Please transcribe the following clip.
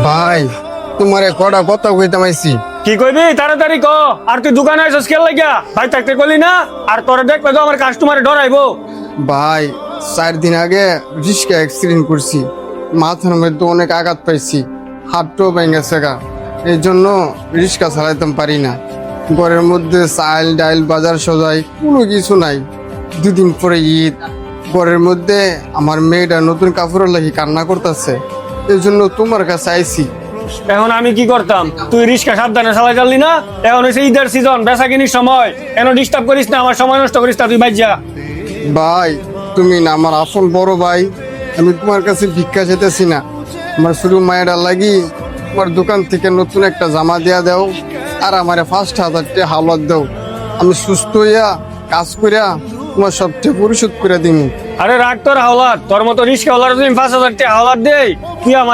ভাই তোমারে কটা কথা কইতাম আইছি। কি কইবি তাড়াতাড়ি ক। আর তুই দোকানে আইছস কেন লাগিয়া? ভাই থাকতে কইলি না? আর তোরে দেখবে তো আমার কাস্টমারে ডরাইবো। ভাই 4 দিন আগে রিস্কা অ্যাক্সিডেন্ট করছি, মাথার মধ্যে অনেক আঘাত পাইছি, হাতটাও ভেঙে গেছে গা। এই জন্য রিস্কা চালাইতাম পারি না। ঘরের মধ্যে চাল ডাইল বাজার সদাই কোনো কিছু নাই। 2 দিন পরে ঈদ, ঘরের মধ্যে আমার মেয়েটা নতুন কাপড়ের লাগি কান্না করতেছে। এই জন্য তোমার কাছে আইছি। এখন আমি কি করতাম? তুই রিস্কা সাবধানে চালাই চাললি না? এখন হচ্ছে ঈদের সিজন, বেচা কিনির সময়। এন ডিস্টার্ব করিস না, আমার সময় নষ্ট করিস না, তুই বাইর যা। ভাই তুমি না আমার আসল বড় ভাই, আমি তোমার কাছে ভিক্ষা যেতেছি না। আমার শুধু মায়েরা লাগি তোমার দোকান থেকে নতুন একটা জামা দেয়া দাও, আর আমার 5,000 টাকা হাওলাত দাও। আমি সুস্থ হইয়া কাজ করিয়া তোমার সবচেয়ে পরিশোধ করে দিন। আরে রাখ তোর হাওলাত, তোর মতো রিস্কা হলার তুমি 5,000 টাকা হাওলাত দেই, তুই আমার